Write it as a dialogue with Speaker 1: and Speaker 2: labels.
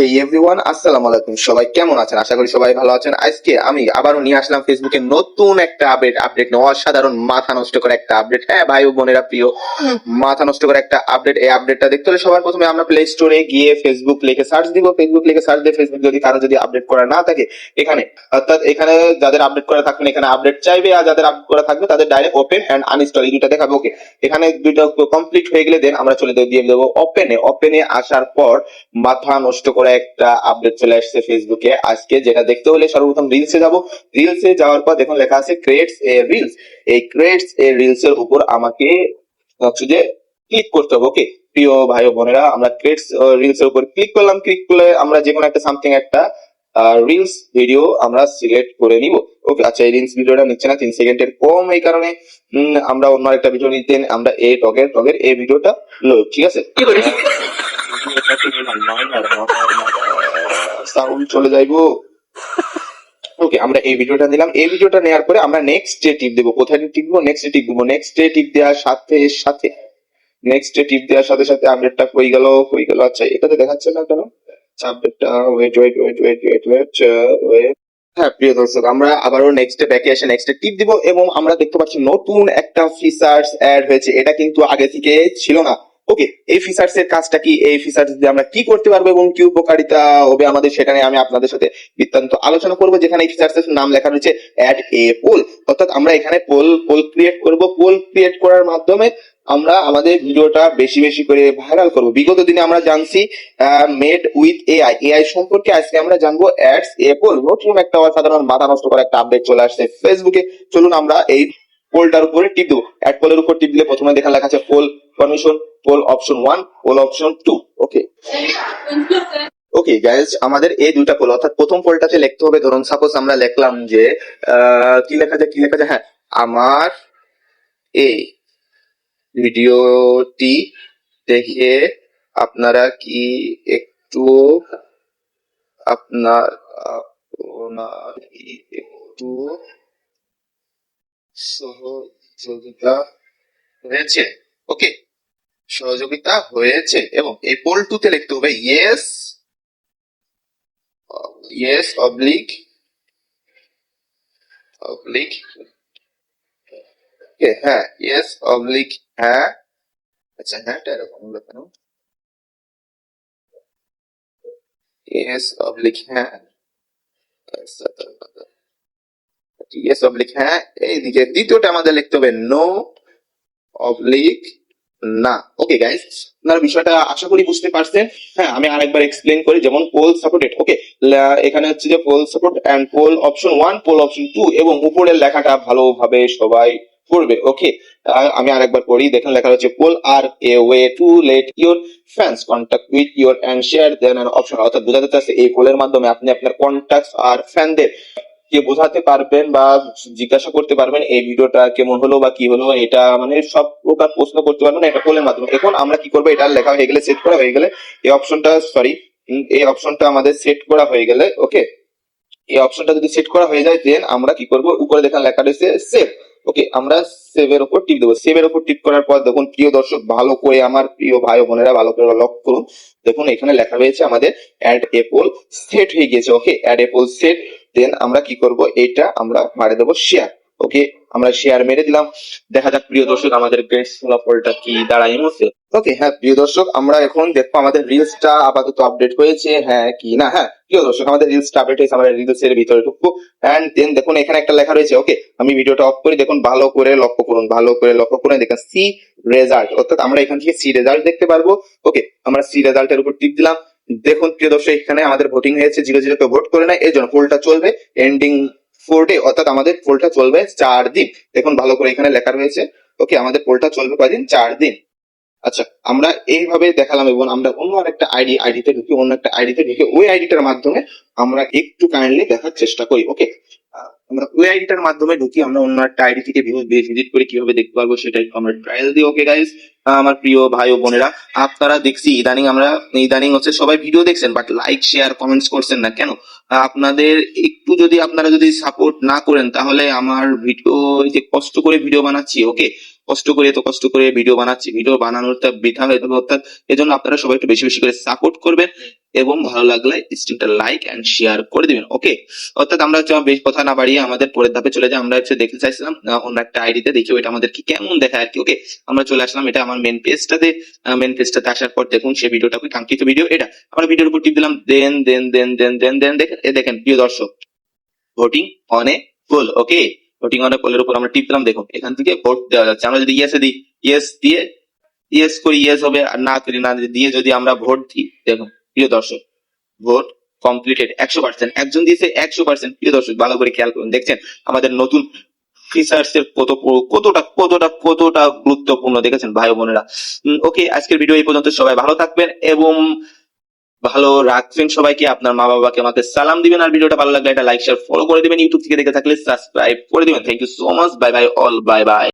Speaker 1: এই এভরিওয়ান আসসালামু আলাইকুম, সবাই কেমন আছেন? আশা করি সবাই ভালো আছেন। আজকে আমি আবারও নিয়ে আসলাম ফেসবুকে নতুন একটা আপডেট নিয়ে, অসাধারণ মাথা নষ্ট করে একটা আপডেট। হ্যাঁ ভাই ও বোনেরা প্রিয়, মাথা নষ্ট করে একটা আপডেট। এই আপডেটটা দেখতে হলে সবার প্রথমে আমরা প্লে স্টোরে গিয়ে ফেসবুক লিখে সার্চ দিব। ফেসবুক লিখে সার্চ দিয়ে ফেসবুক যদি কারো যদি আপডেট করা না থাকে, এখানে অর্থাৎ এখানে যাদের আপডেট করা থাকবে এখানে আপডেট চাইবে, আর যাদের আপডেট করা থাকবে তাদের ডাইরেক্ট ওপেন এন্ড আনইনস্টল এই দুটো দেখাবে। ওকে, এখানে দুটো কমপ্লিট হয়ে গেলে দেন আমরা চলে দিয়ে দেবো ওপেনে আসার পর মাথা নষ্ট করে একটা আপডেট চলে আসছে ফেসবুকে আজকে। যেটা দেখতে হলে সর্বপ্রথম রিলসে যাব। রিলসে যাওয়ার পর দেখুন লেখা আছে ক্রিয়েটস এ রিলস। এই ক্রিয়েটস এ রিলস এর উপর আমাকে হচ্ছে যে ক্লিক করতে হবে। ওকে প্রিয় ভাই ও বোনেরা, আমরা ক্রিয়েটস রিলস এর উপর ক্লিক করলাম। ক্লিক করলে আমরা যে কোনো একটা সামথিং একটা রিলস ভিডিও আমরা সিলেক্ট করে নিব। ওকে, আচ্ছা এই রিলস ভিডিওটা নিচ্ছে না, 3 সেকেন্ডের কম, এই কারণে আমরা অন্য একটা ভিডিও নিতেন। আমরা এই টগের এই ভিডিওটা লো, ঠিক আছে? সাউন্ড চলে যাইবো। ওকে, আমরা এই ভিডিওটা নিলাম। এই ভিডিওটা নেওয়ার পরে আমরা নেক্সট ডে টিপ দেবো। কোথায় টিপ দেবো? নেক্সট ডে টিপ দেবো। নেক্সট ডে টিপ দেওয়ার সাথে নেক্সট ডে টিপ দেওয়ার সাথে আপডেটটা হয়ে গেল। আচ্ছা এটাতে দেখাচ্ছে না কেন? আচ্ছা আপডেটটা ওয়েট। হ্যাঁ প্রিয় দর্শক, আমরা আবারও নেক্সট ডে ব্যাকে এসে নেক্সট ডে টিপ দিব এবং আমরা দেখতে পাচ্ছি নতুন একটা ফিচার্স অ্যাড হয়েছে। এটা কিন্তু আগে থেকে ছিল না। ওকে, এই ফিচার্স এর কাজটা কি, এই ফিচার্স দিয়ে আমরা কি করতে পারবো এবং কি উপকারিতা হবে আমাদের, সেটা নিয়ে আমি আপনাদের সাথে বৃত্তান্ত আলোচনা করবো। যেখানে এই ফিচার্স এর নাম লেখা রয়েছে অ্যাড এ পোল, অর্থাৎ আমরা এখানে পোল ক্রিয়েট করব। পোল ক্রিয়েট করার মাধ্যমে আমরা আমাদের ভিডিওটা বেশি করে ভাইরাল করব। বিগত দিনে আমরা জানছি মেড উইথ এআই সম্পর্কে, আজকে আমরা জানবো অ্যাডস এ পোল। নতুন একটা অসাধারণ মাথা নষ্ট করা একটা আপডেট চলে আসছে ফেসবুকে। চলুন আমরা এই পোলটার উপরে টিপ দেবো। অ্যাড পোলের উপর টিপ দিলে প্রথমে দেখা লেখা আছে poll permission, poll option 1, poll option 2। Okay guys, আমাদের এই দুইটা পোল, অর্থাৎ প্রথম পোলটাতে লিখতে হবে, ধরুন সাপোজ আমরা লিখলাম যে কি লেখা যায়, হ্যাঁ, আমার এই ভিডিওটি দেখে আপনারা কি একটু আপনার একটু সহযোগিতা হয়েছে? ওকে, সহযোগিতা হয়েছে। এবং এই পোল 2 তে লিখতে হবে ইয়েস অবলিক হ্যাঁ, ইয়েস অবলিক হ্যাঁ। আচ্ছা হ্যাঁটা এরকম হলো কেন? ইয়েস অবলিক হ্যাঁ, ইয়েস অবলিক হ্যাঁ। এইদিকে দ্বিতীয়টা আমাদের লিখতে হবে নো অবলিক না। ওকে গাইস, আপনারা বিষয়টা আশা করি বুঝতে পারছেন। হ্যাঁ, আমি আরেকবার এক্সপ্লেন করি। যেমন পোল সাপোর্টেড, ওকে, এখানে হচ্ছে যে poll support and poll option 1, poll option 2 এবং উপরের লেখাটা ভালোভাবে সবাই পড়বে। ওকে, আমি আরেকবার পড়ি। দেখেন লেখা হচ্ছে poll are a way to let your fans contact with your and share then an option, অর্থাৎ বোঝাতে চাচ্ছে এই পোলের মাধ্যমে আপনি আপনার কন্টাক্ট আর ফ্যানদের কে বোঝাতে পারবেন বা জিজ্ঞাসা করতে পারবেন এই ভিডিওটা কেমন হলো বা কি হলো, এটা মানে সব প্রকার প্রশ্ন করতে পারবেন এটা পোলের মাধ্যমে। এখন আমরা কি করবো, এটা লেখা হয়ে গেলে, সেট করা হয়ে গেলে, এই অপশনটা আমাদের সেট করা হয়ে গেলে, ওকে, এই অপশনটা যদি সেট করা হয়ে যায় দেন আমরা কি করব, উপরে দেখেন লেখা রয়েছে সেভ। ওকে, আমরা সেভের উপর টিপ দেবো। সেভের উপর টিপ করার পর দেখুন প্রিয় দর্শক, ভালো করে আমার প্রিয় ভাই ও বোনেরা ভালো করে লক্ষ্য করুন। দেখুন এখানে লেখা রয়েছে আমাদের অ্যাড এ পোল সেট হয়ে গেছে। ওকে, অ্যাড এ পোল সেট। দেন আমরা কি করব, এটা আমরা মারে দেবো শেয়ার। ওকে, আমরা শেয়ার মেরে দিলাম। দেখা যাক প্রিয় দর্শক আমাদের গ্রেট ফলাফলটা কি দাঁড়ায় মধ্যে। ওকে, হ্যাঁ প্রিয় দর্শক, আমরা এখন দেখবো আমাদের রিলসটা আপাতত আপডেট হয়েছে হ্যাঁ কি না। হ্যাঁ প্রিয় দর্শক, আমাদের রিলসটা আপডেট হয়েছে। আমরা রিলসের ভিতরে ঢুকবো এন্ড দেন দেখুন এখানে একটা লেখা রয়েছে। ওকে, আমি ভিডিওটা অফ করি, দেখুন ভালো করে লক্ষ্য করুন, দেখেন সি রেজাল্ট, অর্থাৎ আমরা এখান থেকে সি রেজাল্ট দেখতে পারবো। ওকে, আমরা সি রেজাল্টের উপর টিপ দিলাম। দেখুন প্রিয় দর্শক, এখানে আমাদের ভোটিং হয়েছে 0 কে ভোট করে নেয়, এর জন্য পোলটা চলবে এন্ডিং 4 ডে, অর্থাৎ আমাদের পোলটা চলবে 4 দিন। দেখুন ভালো করে এখানে লেখা রয়েছে। ওকে, আমাদের পোলটা চলবে কয়দিন? 4 দিন। আচ্ছা, আমরা এইভাবে দেখালাম এবং আমরা অন্য একটা আইডিতে ঢুকে ওই আইডিটার মাধ্যমে আমরা একটু কাইন্ডলি দেখার চেষ্টা করি। ওকে, আমরা ওই আইডিটার মাধ্যমে ঢুকি, আমরা অন্য একটা আইডি থেকে ভিজিট করে কিভাবে দেখতে পারবো সেটা একটু আমরা ট্রায়াল দিই। ওকে গাইস, আমার প্রিয় ভাই ও বোনেরা, আপনারা দেখছি ইদানিং হচ্ছে সবাই ভিডিও দেখছেন বাট লাইক শেয়ার কমেন্টস করছেন না কেন? আপনাদের একটু আপনারা যদি সাপোর্ট না করেন তাহলে আমার ভিডিও, যে কষ্ট করে ভিডিও বানাচ্ছি, ওকে, কষ্ট করে এত কষ্ট করে ভিডিও বানাচ্ছি, ভিডিও বানানোটা বৃথা হয়ে যাবে, অর্থাৎ এজন্য আপনারা সবাই একটু বেশি বেশি করে সাপোর্ট করবেন এবং ভালো লাগলে স্ট্রিমটা লাইক এন্ড শেয়ার করে দিবেন। ওকে, অর্থাৎ আমরা হচ্ছে বেশ কথা না বাড়িয়ে আমাদের পরের ধাপে চলে যাই। আমরা হচ্ছে দেখতে চাইছিলাম অন্য একটা আইডিতে, দেখি ওইটা আমাদের কি কেমন দেখায় আর কি। ওকে, আমরা চলে আসলাম, এটা আমার মেন পেজটাতে আসার পর দেখুন সে ভিডিওটা, কাঙ্ক্ষিত ভিডিও এটা। আমরা ভিডিওর উপর টিপ দিলাম, দেন দেখেন প্রিয় দর্শক, voting on a poll. Okay, voting on a পোলের উপর আমরা টিপ দিলাম, দেখুন এখান থেকে ভোট দেওয়া যাচ্ছে। আমরা যদি ইয়েসে দিই, ইয়েস দিয়ে ইয়েস করি ইয়েস হবে, আর না করি না দিয়ে যদি আমরা ভোট দিই, দেখুন প্রিয় দর্শক ভোট কমপ্লিটেড 100%, একজন দিয়েছে 100%। প্রিয় দর্শক ভালো করে খেয়াল করুন, দেখছেন আমাদের নতুন ফিচার্স এর কতটা গুরুত্বপূর্ণ, দেখেছেন ভাই ও বোনেরা। ওকে, আজকের ভিডিও এই পর্যন্ত, সবাই ভালো থাকবেন এবং ভালো রাখবেন সবাইকে, আপনার মা বাবাকে আমাকে সালাম দিবেন, আর ভিডিওটা ভালো লাগলে একটা লাইক শেয়ার ফলো করে দিবেন, ইউটিউব থেকে দেখে থাকলে সাবস্ক্রাইব করে দিবেন। Thank you so much, bye bye all, bye by.